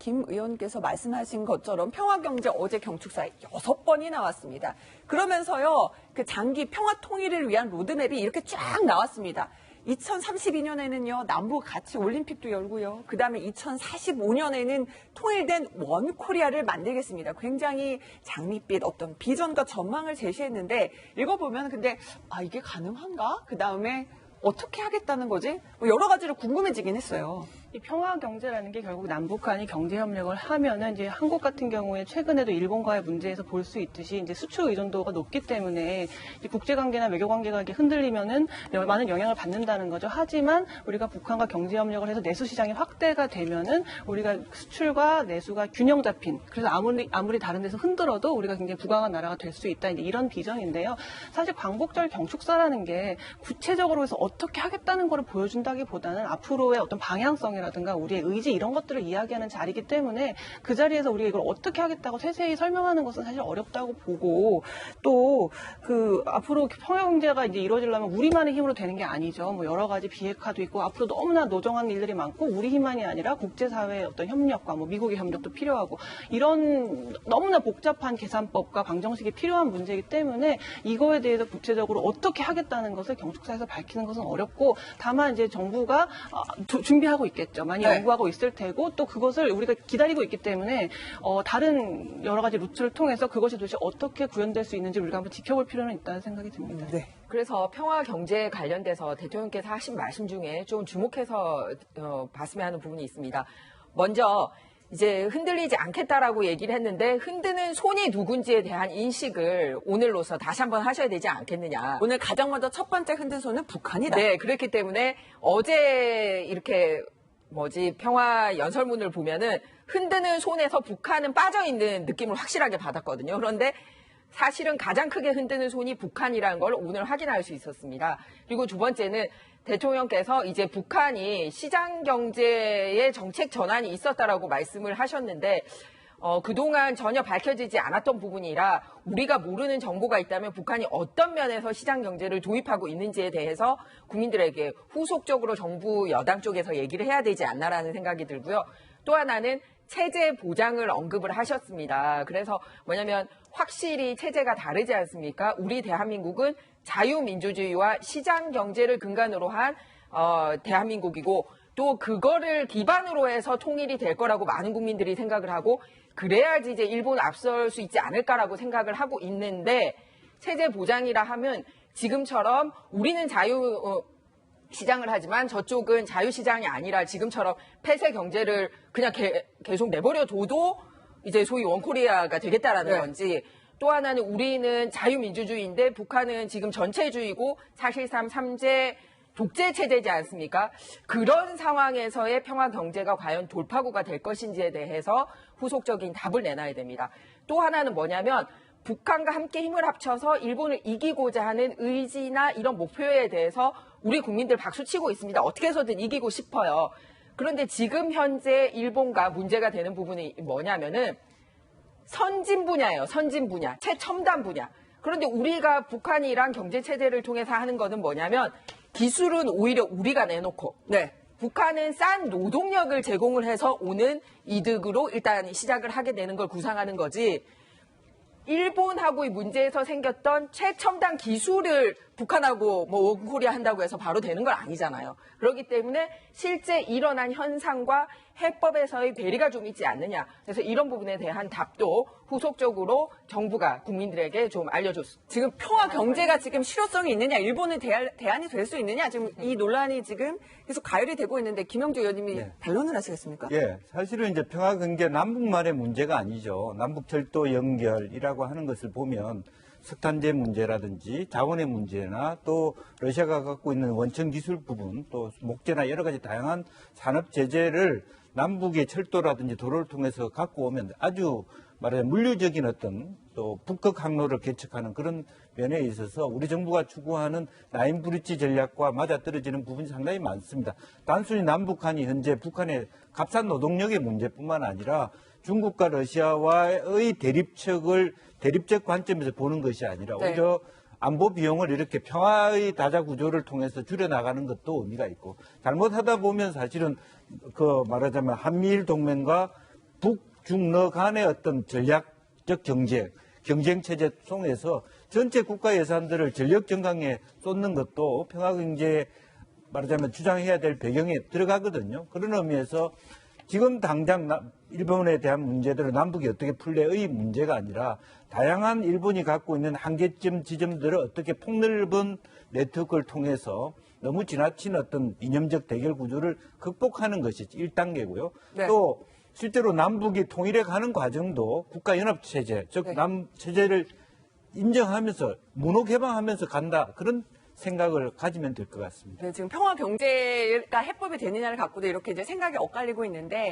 김 의원께서 말씀하신 것처럼 평화경제 어제 경축사에 6번이 나왔습니다. 그러면서요, 그 장기 평화 통일을 위한 로드맵이 이렇게 쫙 나왔습니다. 2032년에는요, 남북 같이 올림픽도 열고요. 그 다음에 2045년에는 통일된 원 코리아를 만들겠습니다. 굉장히 장밋빛 어떤 비전과 전망을 제시했는데, 읽어보면 근데, 이게 가능한가? 그 다음에 어떻게 하겠다는 거지? 여러 가지로 궁금해지긴 했어요. 이 평화 경제라는 게 결국 남북한이 경제 협력을 하면은 이제 한국 같은 경우에 최근에도 일본과의 문제에서 볼 수 있듯이 이제 수출 의존도가 높기 때문에 이제 국제 관계나 외교 관계가 이렇게 흔들리면은 많은 영향을 받는다는 거죠. 하지만 우리가 북한과 경제 협력을 해서 내수 시장이 확대가 되면은 우리가 수출과 내수가 균형 잡힌, 그래서 아무리 다른 데서 흔들어도 우리가 굉장히 부강한 나라가 될 수 있다, 이제 이런 비전인데요. 사실 광복절 경축사라는 게 구체적으로 해서 어떻게 하겠다는 거를 보여준다기보다는 앞으로의 어떤 방향성이 라든가 우리의 의지 이런 것들을 이야기하는 자리이기 때문에 그 자리에서 우리가 이걸 어떻게 하겠다고 세세히 설명하는 것은 사실 어렵다고 보고, 또 그 앞으로 평화경제가 이제 이루어지려면 우리만의 힘으로 되는 게 아니죠. 뭐 여러 가지 비핵화도 있고 앞으로 너무나 노정한 일들이 많고 우리 힘만이 아니라 국제사회의 어떤 협력과 뭐 미국의 협력도 필요하고 이런 너무나 복잡한 계산법과 방정식이 필요한 문제이기 때문에 이거에 대해서 구체적으로 어떻게 하겠다는 것을 경축사에서 밝히는 것은 어렵고, 다만 이제 정부가 준비하고 있겠죠. 많이 연구하고 있을 테고, 또 그것을 우리가 기다리고 있기 때문에 다른 여러 가지 루트를 통해서 그것이 도대체 어떻게 구현될 수 있는지 우리가 한번 지켜볼 필요는 있다는 생각이 듭니다. 네. 그래서 평화 경제에 관련돼서 대통령께서 하신 말씀 중에 좀 주목해서 봤으면 하는 부분이 있습니다. 먼저 이제 흔들리지 않겠다라고 얘기를 했는데 흔드는 손이 누군지에 대한 인식을 오늘로서 다시 한번 하셔야 되지 않겠느냐. 오늘 가장 먼저 첫 번째 흔든 손은 북한이다. 네, 그렇기 때문에 어제 이렇게 평화 연설문을 보면은 흔드는 손에서 북한은 빠져있는 느낌을 확실하게 받았거든요. 그런데 사실은 가장 크게 흔드는 손이 북한이라는 걸 오늘 확인할 수 있었습니다. 그리고 두 번째는 대통령께서 이제 북한이 시장 경제의 정책 전환이 있었다라고 말씀을 하셨는데, 그동안 전혀 밝혀지지 않았던 부분이라 우리가 모르는 정보가 있다면 북한이 어떤 면에서 시장 경제를 도입하고 있는지에 대해서 국민들에게 후속적으로 정부 여당 쪽에서 얘기를 해야 되지 않나라는 생각이 들고요. 또 하나는 체제 보장을 언급을 하셨습니다. 그래서 뭐냐면 확실히 체제가 다르지 않습니까? 우리 대한민국은 자유민주주의와 시장 경제를 근간으로 한 대한민국이고, 또 그거를 기반으로 해서 통일이 될 거라고 많은 국민들이 생각을 하고, 그래야지 이제 일본 앞설 수 있지 않을까라고 생각을 하고 있는데, 체제 보장이라 하면 지금처럼 우리는 시장을 하지만 저쪽은 자유시장이 아니라 지금처럼 폐쇄 경제를 그냥 계속 내버려 둬도 이제 소위 원코리아가 되겠다라는 건지, 또 하나는 우리는 자유민주주의인데 북한은 지금 전체주의고 사실상 3제 독재 체제지 않습니까? 그런 상황에서의 평화 경제가 과연 돌파구가 될 것인지에 대해서 후속적인 답을 내놔야 됩니다. 또 하나는 뭐냐면 북한과 함께 힘을 합쳐서 일본을 이기고자 하는 의지나 이런 목표에 대해서 우리 국민들 박수치고 있습니다. 어떻게 해서든 이기고 싶어요. 그런데 지금 현재 일본과 문제가 되는 부분이 뭐냐면은 선진 분야예요. 선진 분야, 최첨단 분야. 그런데 우리가 북한이랑 경제 체제를 통해서 하는 거는 뭐냐면 기술은 오히려 우리가 내놓고, 북한은 싼 노동력을 제공을 해서 오는 이득으로 일단 시작을 하게 되는 걸 구상하는 거지, 일본하고의 문제에서 생겼던 최첨단 기술을 북한하고 원코리아 한다고 해서 바로 되는 건 아니잖아요. 그렇기 때문에 실제 일어난 현상과 해법에서의 괴리가 좀 있지 않느냐. 그래서 이런 부분에 대한 답도 후속적으로 정부가 국민들에게 좀 알려줬습니다. 지금 평화 경제가 지금 실효성이 있느냐, 일본은 대안이 될 수 있느냐, 지금 이 논란이 지금 계속 가열이 되고 있는데 김영주 의원님이 반론을 하시겠습니까? 예, 사실은 이제 평화 경제 남북만의 문제가 아니죠. 남북 철도 연결이라고 하는 것을 보면 석탄재 문제라든지 자원의 문제나 또 러시아가 갖고 있는 원천 기술 부분, 또 목재나 여러 가지 다양한 산업 제재를 남북의 철도라든지 도로를 통해서 갖고 오면 아주 말하자면 물리적인 어떤 또 북극 항로를 개척하는 그런 면에 있어서 우리 정부가 추구하는 라인 브릿지 전략과 맞아떨어지는 부분이 상당히 많습니다. 단순히 남북한이 현재 북한의 값싼 노동력의 문제뿐만 아니라 중국과 러시아와의 대립적 관점에서 보는 것이 아니라 오히려 안보 비용을 이렇게 평화의 다자 구조를 통해서 줄여나가는 것도 의미가 있고, 잘못하다 보면 사실은 말하자면 한미일 동맹과 북중러 간의 어떤 전략적 경쟁 체제 통해서 전체 국가 예산들을 전력 정강에 쏟는 것도 평화 경제 말하자면 주장해야 될 배경에 들어가거든요. 그런 의미에서 지금 당장 일본에 대한 문제들을 남북이 어떻게 풀래의 문제가 아니라 다양한 일본이 갖고 있는 한계점 지점들을 어떻게 폭넓은 네트워크를 통해서 너무 지나친 어떤 이념적 대결 구조를 극복하는 것이 1단계고요. 네. 또 실제로 남북이 통일해 가는 과정도 국가연합체제, 즉 네. 남체제를 인정하면서 문호 개방하면서 간다. 그런 생각을 가지면 될 것 같습니다. 네, 지금 평화 경제가 해법이 되느냐를 갖고도 이렇게 이제 생각이 엇갈리고 있는데